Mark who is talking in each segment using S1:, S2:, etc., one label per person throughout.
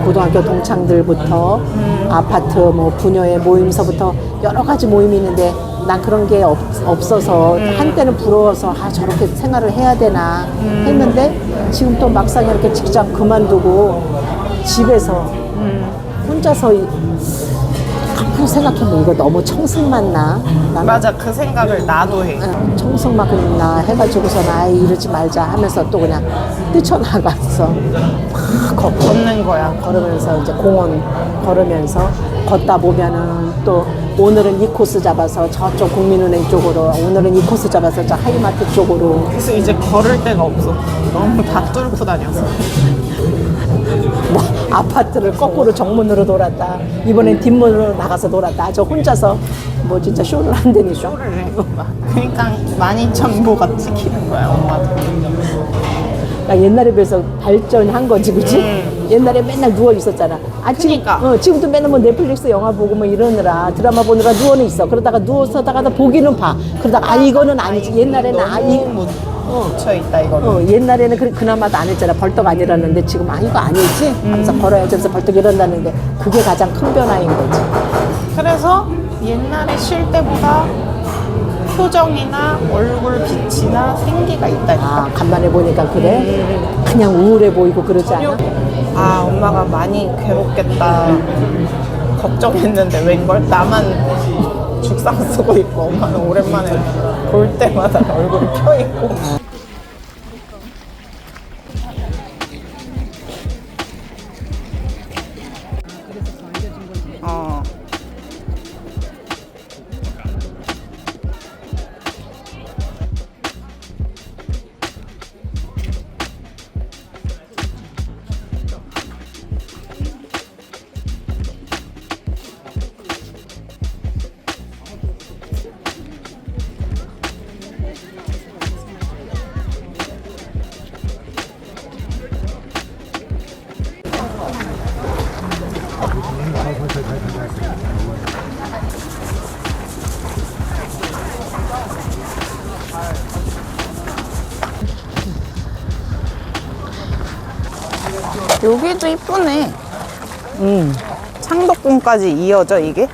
S1: 고등학교 동창들부터 아파트 뭐 부녀의 모임서부터 여러 가지 모임이 있는데 난 그런 게 없어서 한때는 부러워서 아 저렇게 생활을 해야 되나 했는데 지금 또 막상 이렇게 직장 그만두고 집에서 혼자서 앞으로 생각해보면 이거 너무 청승 맞나?
S2: 맞아, 그 생각을 나도 해.
S1: 청승 맞나 해가지고서는 아이 이러지 말자 하면서 또 그냥 뛰쳐나갔어. 막
S2: 걷는 거야.
S1: 걸으면서 이제 공원 걸으면서 걷다 보면은 또 오늘은 이 코스 잡아서 저쪽 국민은행 쪽으로 오늘은 이 코스 잡아서 저 하이마트 쪽으로
S2: 그래서 이제 걸을 데가 없어. 너무 다 뚫고 다녀서.
S1: 뭐 아파트를 거꾸로 정문으로 돌았다 이번엔 뒷문으로 나가서 돌았다 저 혼자서 뭐 진짜 쇼를 한다니 쇼.
S2: 쇼를 해. 그러니까 12,000보가 찍히는 거야, 엄마도.
S1: 나 옛날에 비해서 발전한 거지, 그치? 옛날에 맨날 누워 있었잖아. 아,
S2: 그러니까.
S1: 지금도 맨날 뭐 넷플릭스 영화 보고 뭐 이러느라 드라마 보느라 누워는 있어. 그러다가 누워서다가 보기는 봐. 그러다가 아, 이거는 아니지. 옛날에는 아,
S2: 묻혀있다, 이거는.
S1: 옛날에는 그나마도 안 했잖아. 벌떡 아니라는데 지금 아, 이거 아니지? 하면서 걸어야지 하면서 벌떡 일어나는데 그게 가장 큰 변화인 거지.
S2: 그래서 옛날에 쉴 때보다 표정이나 얼굴 빛이나 생기가 있다니까.
S1: 아, 간만에 보니까 그래? 그냥 우울해 보이고 그러지 않아?
S2: 아, 엄마가 많이 괴롭겠다 걱정했는데 웬걸 나만 죽상 쓰고 있고 엄마는 오랜만에 볼 때마다 얼굴이 펴있고. 여기도 이쁘네. 창덕궁까지 이어져 이게?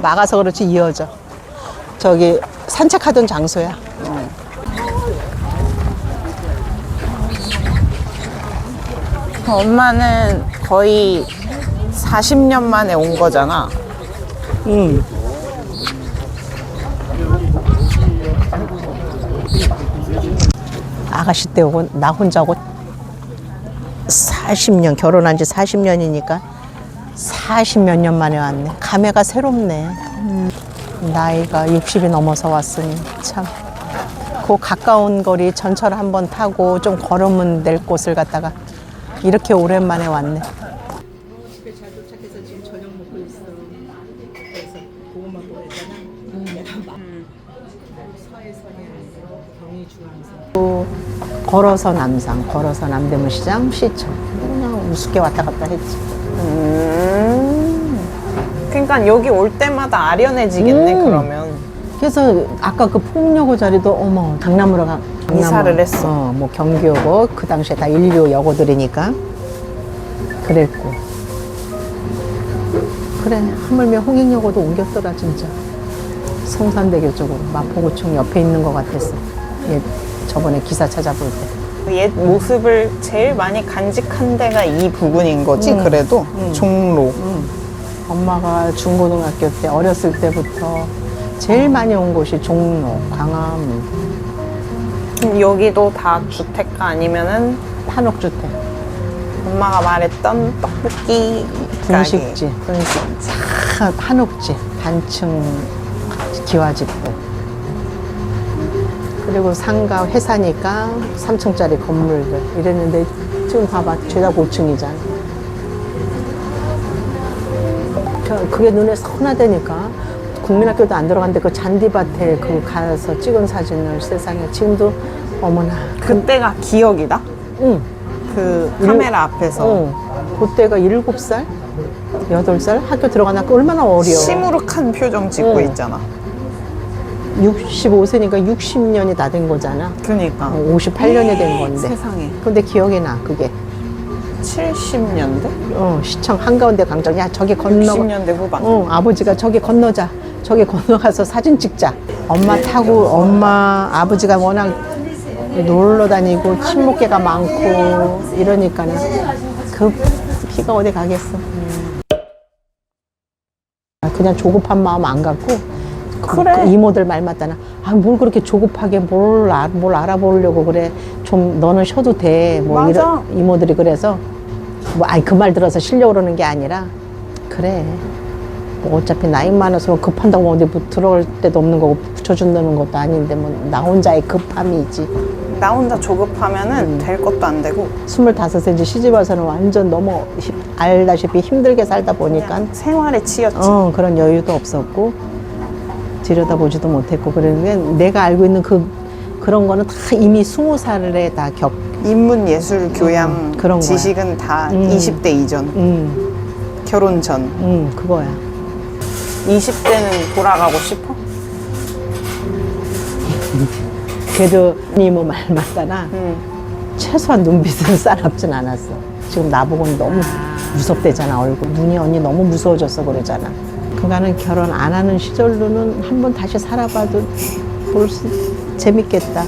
S1: 나가서 그렇지 이어져. 저기 산책하던 장소야.
S2: 엄마는 거의 40년 만에 온 거잖아.
S1: 아가씨 때 오고 나 혼자 오고 40년 결혼한 지 40년이니까 40몇 년 만에 왔네. 감회가 새롭네. 나이가 60이 넘어서 왔으니 참. 그 가까운 거리 전철 한번 타고 좀 걸으면 될 곳을 갔다가 이렇게 오랜만에 왔네. 집에 잘 도착해서 지금 저녁 먹고 있어. 그래서 고구마 보내잖아. 서해선이 경의 중앙선. 걸어서 남산, 걸어서 남대문시장, 시청. 그냥 우습게 왔다 갔다 했지.
S2: 그러니까 여기 올 때마다 아련해지겠네, 그러면.
S1: 그래서 아까 그 풍여고 자리도 어머 강남으로 가.
S2: 이사를 했어.
S1: 뭐 경기여고 그 당시에 다 인류 여고들이니까 그랬고. 그래 하물며 홍익여고도 옮겼더라 진짜. 성산대교 쪽으로 마포구청 옆에 있는 것 같았어. 예, 저번에 기사 찾아볼 때.
S2: 옛 모습을 제일 많이 간직한 데가 이 부분인 거지, 그래도? 종로.
S1: 엄마가 중고등학교 때 어렸을 때부터 제일 많이 온 곳이 종로, 광화문.
S2: 여기도 다 주택가 아니면은
S1: 한옥주택,
S2: 엄마가 말했던 떡볶이
S1: 분식집, 한옥집, 단층 기와집들. 그리고 상가 회사니까 3층짜리 건물들 이랬는데 지금 봐봐 죄다 고층이잖아. 그게 눈에 선하다니까. 국민학교도 안 들어갔는데 그 잔디밭에 그 가서 찍은 사진을 세상에 지금도 어머나.
S2: 그때가 기억이다?
S1: 응.
S2: 그 카메라 앞에서.
S1: 그때가 7살? 8살? 학교 들어가나 얼마나 어려.
S2: 시무룩한 표정 짓고
S1: 응.
S2: 있잖아.
S1: 65세니까 60년이 다 된 거잖아.
S2: 그니까
S1: 58년이 된 건데.
S2: 세상에.
S1: 근데 기억이 나, 그게.
S2: 70년대?
S1: 시청 한가운데 광장. 야, 저기 건너.
S2: 60년대 후반.
S1: 아버지가 저기 건너자. 저기 건너가서 사진 찍자. 엄마 타고, 아버지가 워낙 놀러 다니고 친목계가 많고 이러니까는 그 피가 어디 가겠어. 그냥 조급한 마음 안 갖고
S2: 그래.
S1: 그 이모들 말 맞다나 뭘 그렇게 조급하게 뭘 알아보려고 그래. 좀 너는 쉬어도 돼. 뭐
S2: 맞아.
S1: 이런 이모들이 그래서 그 말 들어서 쉬려고 그러는 게 아니라 그래. 뭐 어차피 나이 많아서 급한다고 어디 들어갈 데도 없는 거고 붙여준다는 것도 아닌데 뭐 나 혼자의 급함이지.
S2: 나 혼자 조급하면은 될 것도 안 되고
S1: 25세 이제 시집 와서는 완전 너무 알다시피 힘들게 살다 보니까
S2: 그냥 생활에 치였지.
S1: 그런 여유도 없었고 들여다보지도 못했고 그러면 내가 알고 있는 그런 거는 다 이미 20살에 다
S2: 인문 예술 교양
S1: 그런 거야.
S2: 지식은 다 20대 이전. 결혼 전.
S1: 그거야.
S2: 20대는 돌아가고 싶어?
S1: 그래도 이모 말 맞다나 최소한 눈빛은 싸납진 않았어. 지금 나보고는 너무 무섭대잖아, 얼굴. 눈이 언니 너무 무서워졌어 그러잖아. 그간은 결혼 안 하는 시절로는 한번 다시 살아봐도 재밌겠다.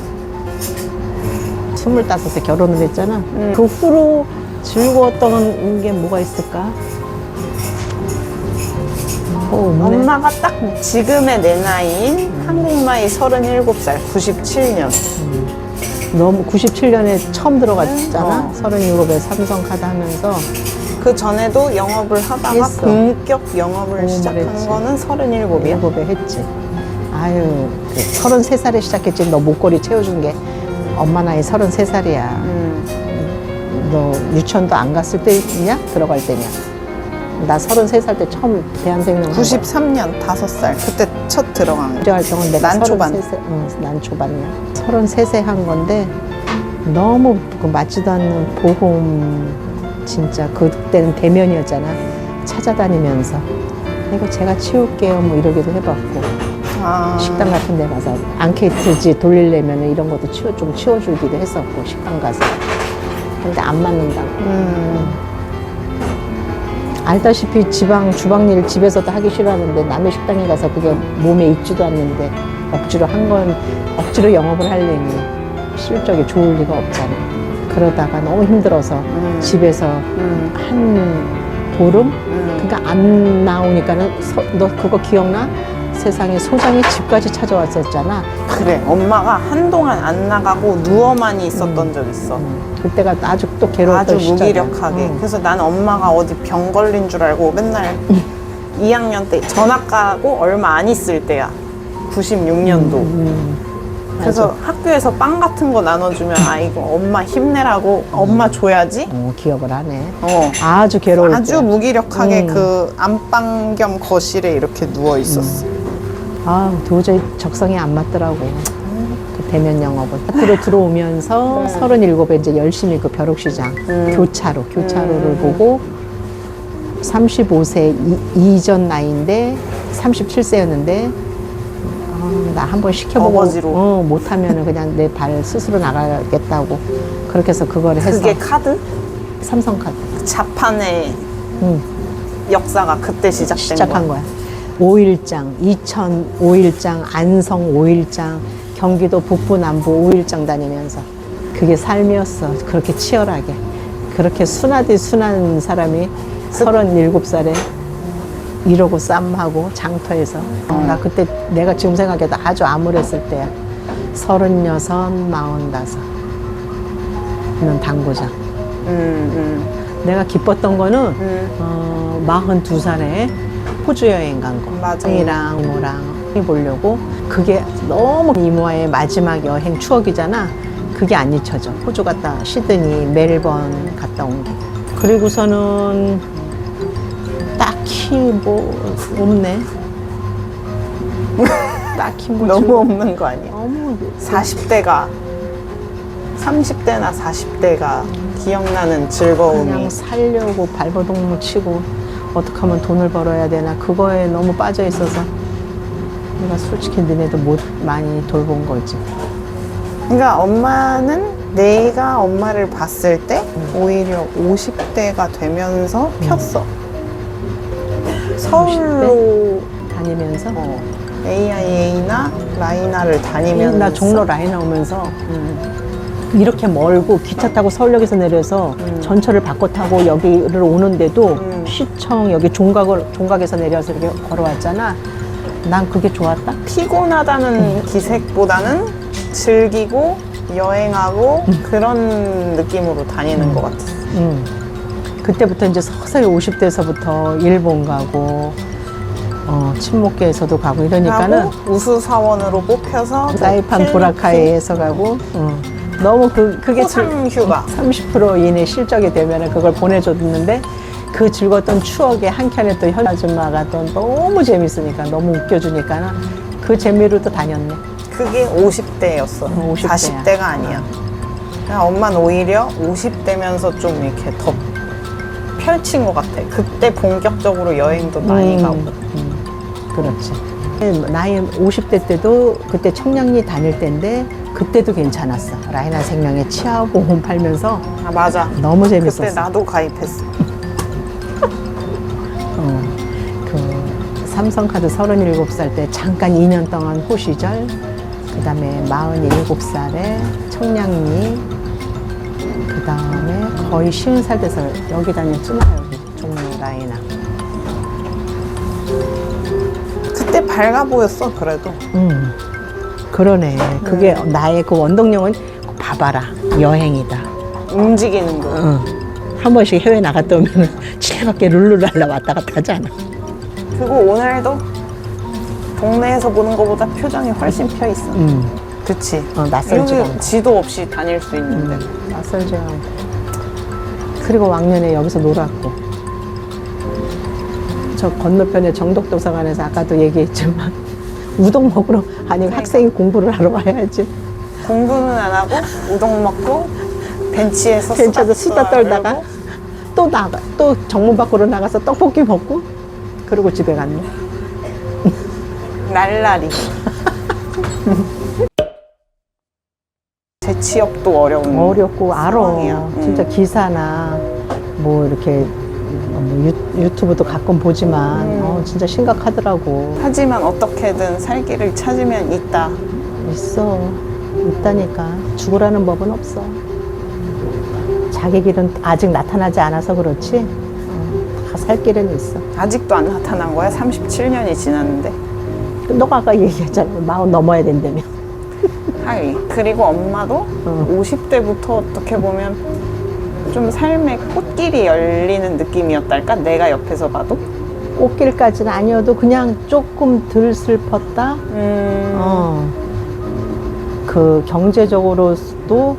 S1: 25세 결혼을 했잖아. 그 후로 즐거웠던 게 뭐가 있을까? 없네.
S2: 엄마가 딱 지금의 내 나이인 한국 나이 37살, 97년.
S1: 너무 97년에 처음 들어갔잖아. 37에 삼성카드 하면서.
S2: 그 전에도 영업을 하다가
S1: 했어.
S2: 본격 영업을 시작한
S1: 했지.
S2: 거는 37이야.
S1: 7에 했지. 아유, 33살에 시작했지. 너 목걸이 채워준 게 엄마 나이 33살이야. 너 유치원도 안 갔을 때냐? 들어갈 때냐? 나 33살 때 처음 대한생명
S2: 93년 5살. 그때 첫 들어간 거.
S1: 국제 활동은 내가
S2: 난초반.
S1: 33세, 난초반이야. 33세 한 건데 너무 그 맞지도 않는 보험 진짜 그때는 대면이었잖아. 찾아다니면서 이거 제가 치울게요 뭐 이러기도 해봤고 식당 같은 데 가서 앙케이트지 돌리려면 이런 것도 좀 치워주기도 했었고 식당 가서. 근데 안 맞는다고. 알다시피 주방일 집에서도 하기 싫어하는데 남의 식당에 가서 그게 몸에 익지도 않는데 억지로 영업을 하려니 실적이 좋을 리가 없잖아. 그러다가 너무 힘들어서 집에서 한 보름? 그러니까 안 나오니까는 너 그거 기억나? 세상에 소장이 집까지 찾아왔었잖아.
S2: 그래, 엄마가 한동안 안 나가고 누워만 있었던 적 있어.
S1: 그때가 아주 또 괴로웠던
S2: 아주
S1: 시절이야.
S2: 무기력하게. 그래서 난 엄마가 어디 병 걸린 줄 알고 맨날 2학년 때 전학 가고 얼마 안 있을 때야. 96년도. 그래서 학교에서 빵 같은 거 나눠주면 이거 엄마 힘내라고 엄마 줘야지.
S1: 기억을 하네.
S2: 어.
S1: 아주 괴로울
S2: 아주
S1: 때야.
S2: 무기력하게 그 안방 겸 거실에 이렇게 누워 있었어.
S1: 도저히 적성이 안 맞더라고. 그 대면 영업은. 학교로 들어오면서 37에 이제 열심히 그 벼룩시장 교차로를 보고 35세 이전 나이인데 37세였는데 나 한번 시켜보고
S2: 어거지로.
S1: 못하면은 그냥 내 발 스스로 나가겠다고 그렇게 해서 그거를 해서
S2: 그게 카드?
S1: 삼성카드
S2: 자판의 역사가 그때
S1: 시작한 거야. 5일장, 이천 5일장, 안성 5일장, 경기도 북부 남부 5일장 다니면서 그게 삶이었어. 그렇게 치열하게. 그렇게 순한 사람이 37살에 이러고 쌈하고 장터에서 나 그때 내가 지금 생각해도 아주 암울했을 때야. 36, 45는 당구장. 내가 기뻤던 거는 42살에 호주 여행 간 거.
S2: 맞아.
S1: 이랑 이모랑 보려고. 그게 너무 이모와의 마지막 여행 추억이잖아. 그게 안 잊혀져. 호주 갔다 시드니, 멜번 갔다 온 게. 그리고서는 딱히 뭐 없네. 딱히 뭐
S2: 너무 없는 거 아니야?
S1: 너무
S2: 40대가 30대나 40대가 기억나는 즐거움이
S1: 그냥 살려고 발버둥 치고 어떻게 하면 돈을 벌어야 되나 그거에 너무 빠져 있어서 내가 솔직히 너네도 못 많이 돌본 거지.
S2: 그러니까 엄마는 내가 엄마를 봤을 때 오히려 50대가 되면서 폈어. 서울로
S1: 다니면서
S2: AIA나 라이나를 다니면서
S1: 나 종로 라이나 오면서 이렇게 멀고 기차 타고 서울역에서 내려서 전철을 바꿔 타고 여기를 오는데도 시청 여기 종각에서 내려서 이렇게 걸어왔잖아. 난 그게 좋았다.
S2: 피곤하다는 기색보다는 즐기고 여행하고 그런 느낌으로 다니는 것 같았어.
S1: 그때부터 이제 서서히 50대에서부터 일본 가고 친목계에서도 가고 이러니까는
S2: 하고 우수사원으로 뽑혀서
S1: 사이판 보라카이에서 가고 너무 그게
S2: 호상휴가
S1: 30% 이내 실적이 되면 그걸 보내줬는데 그 즐거웠던 추억의 한 켠에 또 현 아줌마가 또 너무 재밌으니까 너무 웃겨주니까 그 재미로 또 다녔네.
S2: 그게 50대였어.
S1: 50대야.
S2: 40대가 아니야. 그냥 엄마는 오히려 50대면서 좀 이렇게 더 펼친 것 같아. 그때 본격적으로 여행도 많이 가고.
S1: 그렇지. 나이 50대 때도 그때 청량리 다닐 때인데 그때도 괜찮았어. 라이나 생명의 치아보험 팔면서
S2: 아 맞아.
S1: 너무 재밌었어.
S2: 그때 나도 가입했어.
S1: 그 삼성카드 37살 때 잠깐 2년 동안 호시절, 그 다음에 47살에 청량리, 그 다음에 거의 50살 돼서 여기 다녔잖아, 여기 종로 라이나.
S2: 그때 밝아 보였어 그래도.
S1: 그러네. 그게 나의 그 원동력은 봐봐라, 여행이다.
S2: 움직이는 거.
S1: 한 번씩 해외 나갔다 오면 칠레밖에 룰루랄라 왔다 갔다 하잖아.
S2: 그리고 오늘도 동네에서 보는 것보다 표정이 훨씬 펴 있어. 그치.
S1: 낯설지가 않고.
S2: 여기 지도 없이 다닐 수 있는데.
S1: 낯설지 않고. 그리고 왕년에 여기서 놀았고. 저 건너편에 정덕도서관에서 아까도 얘기했지만 우동 먹으러 아니 학생이 공부를 하러 와야지.
S2: 공부는 안 하고 우동 먹고 벤치에서
S1: 수다 떨다가 또 정문 밖으로 나가서 떡볶이 먹고 그리고 집에 갔네.
S2: 날라리. 재취업도
S1: 어렵고
S2: 상황이야.
S1: 알아. 진짜 기사나 뭐 이렇게 유튜브도 가끔 보지만 진짜 심각하더라고.
S2: 하지만 어떻게든 살 길을 찾으면 있다.
S1: 있다니까. 죽으라는 법은 없어. 자기 길은 아직 나타나지 않아서 그렇지 다 살 길은 있어.
S2: 아직도 안 나타난 거야? 37년이 지났는데.
S1: 너가 아까 얘기했잖아. 40 넘어야 된다며.
S2: 하이. 그리고 엄마도 50대부터 어떻게 보면 좀 삶의 꽃길이 열리는 느낌이었달까? 내가 옆에서 봐도?
S1: 꽃길까지는 아니어도 그냥 조금 덜 슬펐다. 그 경제적으로도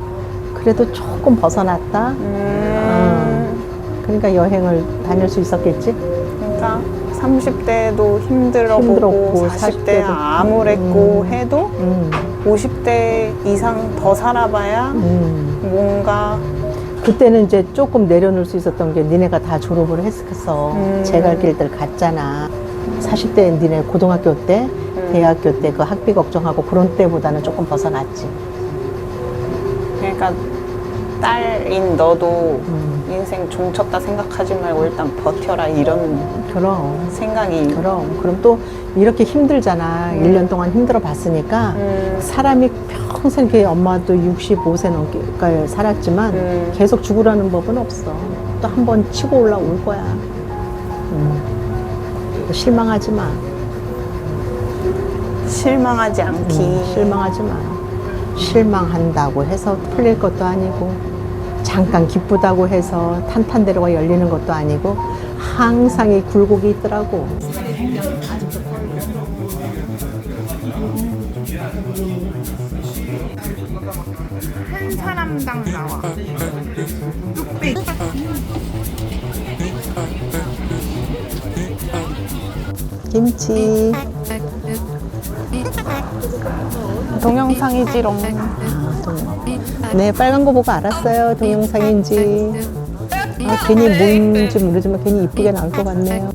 S1: 그래도 조금 벗어났다. 그러니까 여행을 다닐 수 있었겠지.
S2: 그러니까 30대도 힘들었고 40대 암울했고 해도 50대 이상 더 살아봐야 뭔가
S1: 그때는 이제 조금 내려놓을 수 있었던 게 니네가 다 졸업을 했어. 제 갈 길들 갔잖아. 40대 니네 고등학교 때, 대학교 때 그 학비 걱정하고 그런 때보다는 조금 벗어났지.
S2: 그러니까 딸인 너도 인생 종쳤다 생각하지 말고 일단 버텨라 이런
S1: 그럼.
S2: 생각이.
S1: 그럼 또 이렇게 힘들잖아. 1년 동안 힘들어 봤으니까 사람이 평생 이렇게 엄마도 65세 넘게 살았지만 계속 죽으라는 법은 없어. 또 한 번 치고 올라올 거야. 실망하지 마.
S2: 실망하지 않기.
S1: 실망하지 마. 실망한다고 해서 풀릴 것도 아니고 잠깐 기쁘다고 해서 탄탄대로가 열리는 것도 아니고 항상 이 굴곡이 있더라고.
S2: 한 사람당 나와. 뚝배기.
S1: 김치.
S2: 동영상이지롱.
S1: 네, 빨간 거 보고 알았어요. 동영상인지. 괜히 뭔지 모르지만 괜히 이쁘게 나올 것 같네요.